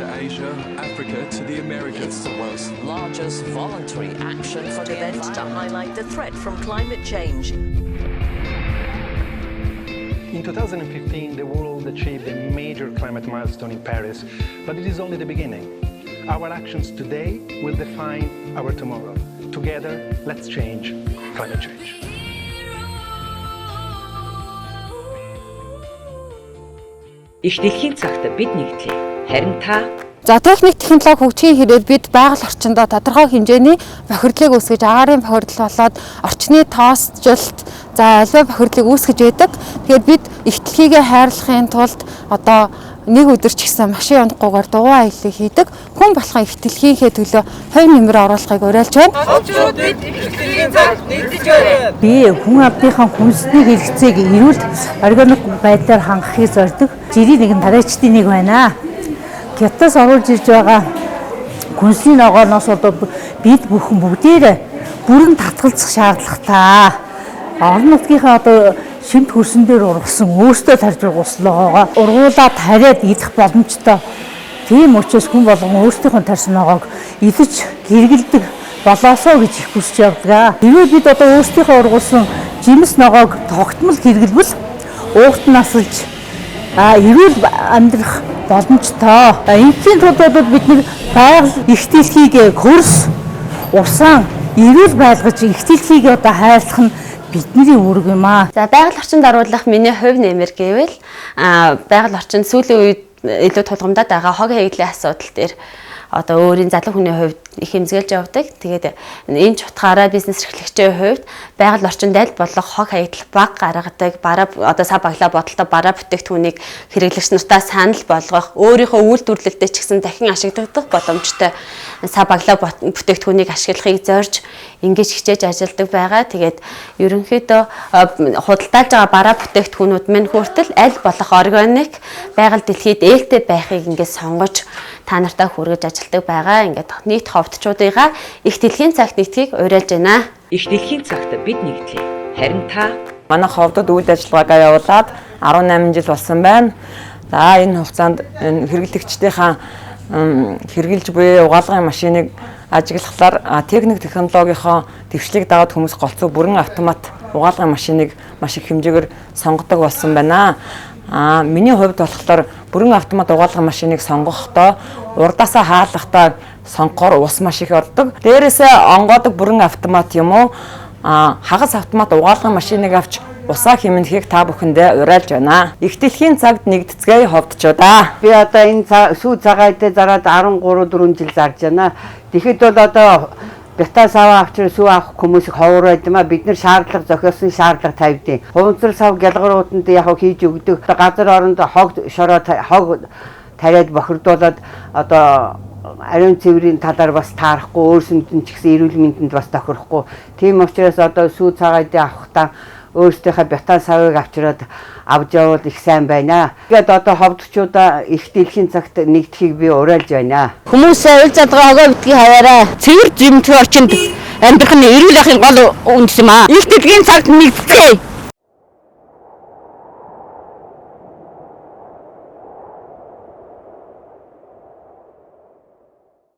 to Asia, Africa to the Americas. It's the world's largest voluntary action for the event to highlight the threat from climate change. In 2015, the world achieved a major climate milestone in Paris, but it is only the beginning. Our actions today will define our tomorrow. Together, let's change climate change. Их дэлхийн цагт бид нэгдлээ. Харин та За техник технологи хөгжихийн хэрээр бид байгаль орчиндөө тодорхой хэмжээний бохирдлыг үүсгэж агаарын бохирдол болоод орчны тоосжилт за аливаа бохирдлыг үүсгэж байдаг. Тэгэхээр бид их дэлхийгээ хайрлахын тулд одоо нэг өдөр ч гэсэн машин унахгүйгээр дугуй аяллыг хийдэг. Хүн болгон их дэлхийнхээ төлөө хувь нэмэр оруулахыг уриалж байна. Очрууд бид их дэлхийн цагт нэгдэж байна. Би хүн амтынхаа хүнсний хэрэгцээг эрүүл органик байдлаар хангахыг зорддог. Жирийн нэгэн тариачдын нэг байна. Хятадаас оруулж ирж байгаа хүнсний ногооноос одоо бид бүхэн бүгдээрээ бүрэн татгалзах шаардлагатай. Орон нутгийнхаа одоо шимт хөрсөн дээр ургасан өөртөө тарж ургуулсногоогоо ургуулад тариад идэх боломжтой. Тийм учраас хүн болгон өөртөөхөө тарьсан ногоог идэж хэрэгэлдэг болоосоо гэж их хүсэж явдаг. Хэрвээ бид одоо өөртөөхөө ургуулсан жимс ногоог тогтмол хэрэглэвэл уухт насалж эрүүл амьдрах боломжтой. Энэхийн тулд бид нэг байгаль их дэлхийг хөрс усан эрүүл байлгаж их дэлхийг одоо хайрлах нь бидний үүрэг юм аа. За байгаль орчинд оруулах миний хувь нэмэр гэвэл байгаль орчинд сүүлийн үед илүү тулгамдаад байгаа хог хаягдлын асуудал дээр одоо өөрийн залуу хүний хувьд их хэмзгэлж явдаг. Тэгээд энэ ч утгаараа бизнес эрхлэгчийн хувьд байгаль орчинд аль болох хог хаягдал баг гаргадаг, бараа одоо сав баглаа бодолтой бараа бүтээгдэхүүнийг хэрэглэгч нартаа санал болгох, өөрийнхөө үйлдвэрлэлдээ ч гэсэн дахин ашиглагдах боломжтой сав баглаа бүтээгдэхүүнийг ашиглахыг зорж ингэж хичээж ажилладаг байгаа. Тэгээд ерөнхийдөө худалдаалж байгаа бараа бүтээгдэхүүнүүд мань хүртэл аль болох органик байгаль дэлхийд ээлтэй байхыг ингэж сонгож та нартай хүргэж ажилладаг байгаа. Ингээд нийт ховдчуудыгаа их дэлхийн цагт нэгдхийг уриалж байна. их дэлхийн цагт бид нэгдлээ. Харин та манай ховдод үйл ажиллагаагаа явуулаад 18 жил болсон байна. За энэ хугацаанд хэрэглэгчдийнхаа хэрэгжилж буй угаалгын машиныг ажиглахлаар техник технологийнхоо дэвшлиг дагаад хүмүүс голцоо бүрэн автомат угаалгын машиныг маш их хэмжээгээр сонгодог болсон байна. Миний хувьд болохоор бүрэн автомат угаалгын машиныг сонгохдоо урдаасаа хаалгахдаа сонгохоор ус маш их ордог. Дээрээсээ онгоодог бүрэн автомат юм уу хагас автомат угаалгын машиныг авч усаа хэмнэхийг та бүхэндээ уриалж байна. Их дэлхийн цагт нэгдэцгээе ховдчудаа. Би одоо энэ сүү цагаатаа зараад 13-4 жил зарж байна. Тэгэхэд бол одоо бята сав авчир сүү авах хүмүүсийг ховроод юм а бид нар шаардлага зохиосон шаардлага тавьдیں۔ Хуванцар сав гялгарууданд яг хийж өгдөг. Газар оронд хог шороо хог тариад бохирдуулаад одоо ариун цэврийн талаар бас таарахгүй өөрсөнд нь ч гэсэн эрүүл мэндэнд бас тохирохгүй. Тийм учраас одоо сүү цагаатаа авахдаа өөрсдийнхээ бятан савыг авчираад авч явал их сайн байна. Тэгээд одоо ховдчуудаа их дэлхийн цагт нэгдэхийг би уриалж байна. Хүмүүсээ уйл задгаа хогоо битгий хаваарай. Цэвэр зэмтгий орчинд амьдрах нь эрүүл ахын гол үндэс юм аа. Их дэлхийн цагт нэгдэцгээе.